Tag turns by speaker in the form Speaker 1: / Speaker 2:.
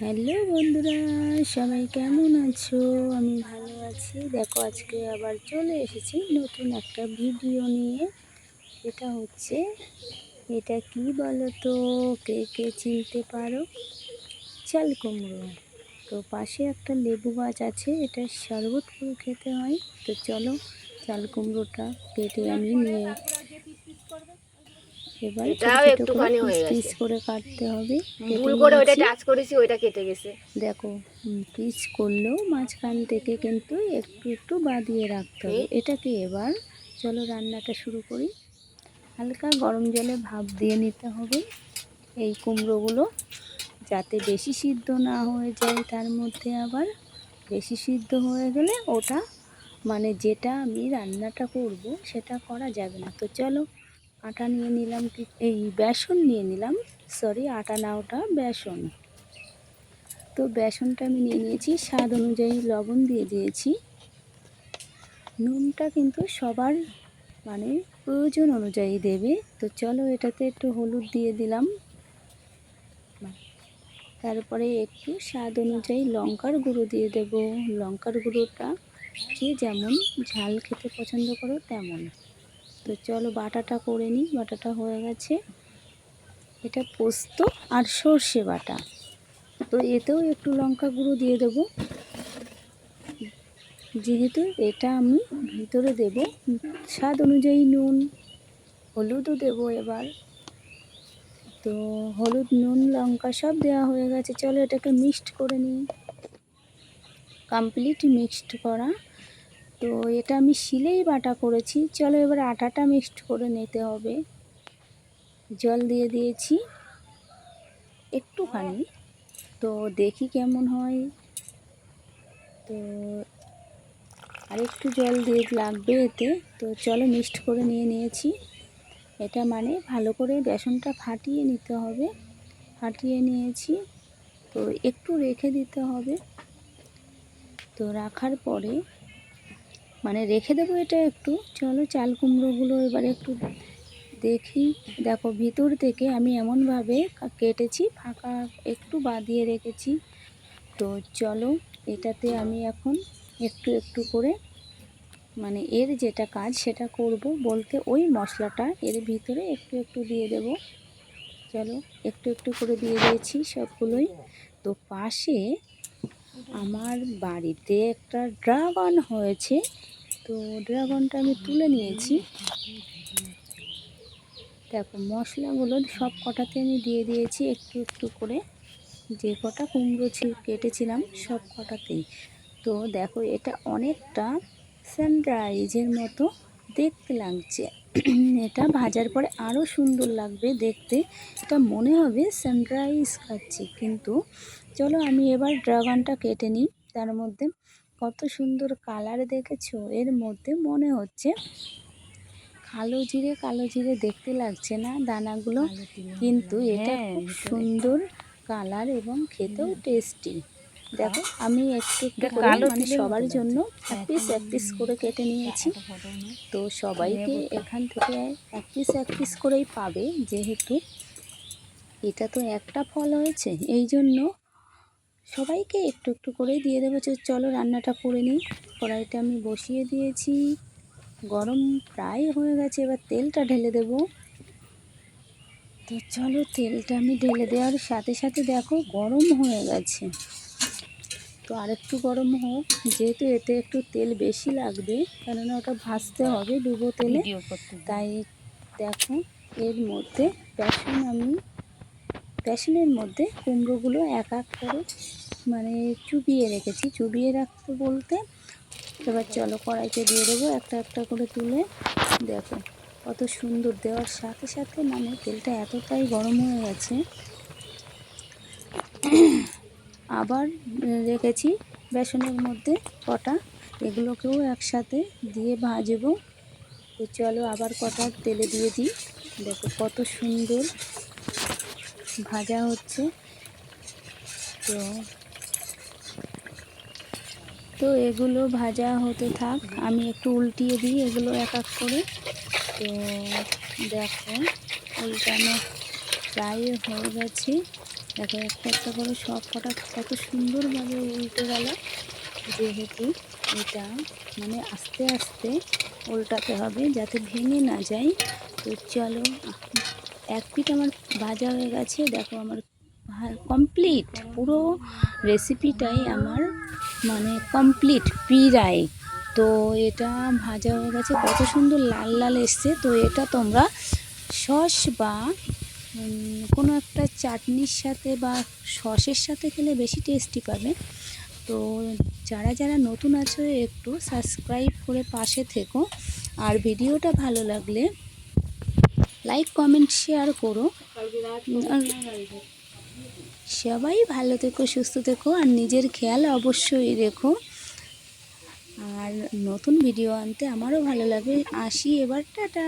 Speaker 1: Hello বন্ধুরা, সবাই কেমন আছো? আমি ভালো আছি। দেখো আজকে আবার চলে এসেছি নতুন একটা ভিডিও নিয়ে। এটা হচ্ছে, এটা কি বলো তো? কে কে চিনতে পারো? চাল কুমড়ো। তো পাশে একটা লেবু গাছ আছে, এটা শরবত করে খেতে হয়। তো চলো চাল কুমড়োটা কেটে আমি নিয়ে এবার ছোট
Speaker 2: এটাও
Speaker 1: ছোট করে
Speaker 2: একটুখানি
Speaker 1: পিস
Speaker 2: হয়ে
Speaker 1: পিস
Speaker 2: গেছে।
Speaker 1: করে কাটতে হবে। কেটে
Speaker 2: ভুল করে ওইটা
Speaker 1: নিয়েছি।
Speaker 2: টাচ করেছি, ওইটা কেটে গেছে।
Speaker 1: দেখো পিস করলেও মাঝখান থেকে কিন্তু একটু একটু বাদিয়ে রাখতে হবে। এটাকে এবার চলো রান্নাটা শুরু করি। হালকা গরম জলে ভাপ দিয়ে নিতে হবে এই কুমড়োগুলো, যাতে বেশি সিদ্ধ না হয়ে যায়। তার মধ্যে আবার বেশি সিদ্ধ হয়ে গেলে ওটা মানে যেটা আমি রান্নাটা করব সেটা করা যাবে না। তো চলো আটা নিয়ে নিলাম, এই বেসন নিয়ে নিলাম, সরি আটা না, ওটা বেসন। তো বেসনটা আমি নিয়ে নিয়েছি, স্বাদ অনুযায়ী লবণ দিয়ে দিয়েছি। নুনটা কিন্তু সবার মানে প্রয়োজন অনুযায়ী দেবে। তো চলো এটাতে একটু হলুদ দিয়ে দিলাম, তারপরে একটু স্বাদ অনুযায়ী লঙ্কার গুঁড়ো দিয়ে দেব। লঙ্কার গুঁড়োটা যে যেমন ঝাল খেতে পছন্দ করো তেমন। তো চলো বাটাটা করে নিই। বাটাটা হয়ে গেছে। এটা পোস্ত আর সর্ষে বাটা। তো এতেও একটু লঙ্কা গুঁড়ো দিয়ে দেবো, যেহেতু এটা আমি ভিতরে দেব। স্বাদ অনুযায়ী নুন, হলুদও দেব এবার। তো হলুদ, নুন, লঙ্কা সব দেওয়া হয়ে গেছে। চলো এটাকে মিক্সড করে নিই। কমপ্লিট মিক্সড করা। তো এটা আমি শিলেই বাটা করেছি। চলো এবার আটাটা মিক্সড করে নিতে হবে। জল দিয়ে দিয়েছি একটুখানি, তো দেখি কেমন হয়। তো আর একটু জল দিয়ে লাগবে এতে। তো চলো মিক্সড করে নিয়েছি। এটা মানে ভালো করে বেসনটা ফাটিয়ে নিতে হবে। ফাটিয়ে নিয়েছি, তো একটু রেখে দিতে হবে। তো রাখার পরে মানে রেখে দেবো এটা একটু। চলো চাল কুমড়োগুলো এবার একটু দেখি। দেখো ভিতর থেকে আমি এমনভাবে কেটেছি, ফাঁকা একটু বাদিয়ে রেখেছি। তো চলো এটাতে আমি এখন একটু একটু করে মানে এর যেটা কাজ সেটা করব, বলতে ওই মশলাটা এর ভিতরে একটু একটু দিয়ে দেব। চলো একটু একটু করে দিয়ে দিয়েছি সবগুলোই। তো পাশে আমার বাড়িতে একটা ড্রাগন হয়েছে, তো ড্রাগনটা আমি তুলে নিয়েছি। দেখো মশলাগুলো সব কটাতে আমি দিয়ে দিয়েছি একটু একটু করে, যে কটা কুমড়ো কেটেছিলাম সব কটাতেই। তো দেখো এটা অনেকটা সানরাইজের মতো দেখতে লাগছে। এটা ভাজার পরে আরও সুন্দর লাগবে দেখতে। এটা মনে হবে সানরাইজ খাচ্ছি। কিন্তু চলো আমি এবার ড্রাগনটা কেটে নিই। তার মধ্যে কত সুন্দর কালার দেখেছো? এর মধ্যে মনে হচ্ছে কালো জিরে দেখতে লাগছে না দানাগুলো, কিন্তু এটা খুব সুন্দর কালার এবং খেতেও টেস্টি। দেখো আমি একটু একটু করে মানে সবার জন্য এক পিস করে কেটে নিয়েছি। তো সবাইকে এখান থেকে এক পিস করেই পাবে, যেহেতু এটা তো একটা ফল হয়েছে, এই জন্য সবাইকে একটু একটু করেই দিয়ে দেবো। চলো রান্নাটা করে নিই। কড়াইটা আমি বসিয়ে দিয়েছি, গরম প্রায় হয়ে গেছে। এবার তেলটা ঢেলে দেব। তো চলো তেলটা আমি ঢেলে দেওয়ার সাথে সাথে দেখো গরম হয়ে গেছে। তো আরেকটু গরম হোক, যেহেতু এতে একটু তেল বেশি লাগবে, কেননা ওটা ভাজতে হবে ডুবো তেলে। তাই দেখো এর মধ্যে বেসনের মধ্যে কুমড়োগুলো এক এক করে মানে চুবিয়ে রেখেছি। চুবিয়ে রাখতে বলতে এবার চলো কড়াইতে দিয়ে দেবো একটা একটা করে তুলে। দেখো কত সুন্দর, দেওয়ার সাথে সাথে মানে তেলটা এতটাই গরম হয়ে গেছে। আবার রেখেছি বেসনের মধ্যে কটা, এগুলোকেও একসাথে দিয়ে ভাজবো। তো চলো আবার কটা তেলে দিয়ে দিই। দেখো কত সুন্দর ভাজা হচ্ছে। তো তো এগুলো ভাজা হতে থাক, আমি একটু উল্টিয়ে দিই এগুলো এক এক করে। তো দেখো উল্টানো প্রায় হয়ে গেছে। দেখো একটা একটা করে সব কটা কত সুন্দরভাবে উল্টে গেল, যেহেতু এটা মানে আস্তে আস্তে উল্টাতে হবে যাতে ভেঙে না যায়। তো চলো, এক পিঠ আমার ভাজা হয়ে গেছে, দেখো আমার কমপ্লিট পুরো রেসিপিটাই আমার মানে কমপ্লিট প্রায়। তো এটা ভাজা হয়ে গেছে, কত সুন্দর লাল লাল এসছে। তো এটা তোমরা সস বা কোনো একটা চাটনির সাথে বা সসের সাথে খেলে বেশি টেস্টি পাবে। তো যারা যারা নতুন আছো একটু সাবস্ক্রাইব করে পাশে থেকো, আর ভিডিওটা ভালো লাগলে লাইক কমেন্ট শেয়ার করো। আর সবাই ভালো থেকো, সুস্থ থেকো, আর নিজের খেয়াল অবশ্যই রেখো। আর নতুন ভিডিও আনতে আমারও ভালো লাগে। আসি এবার, টাটা।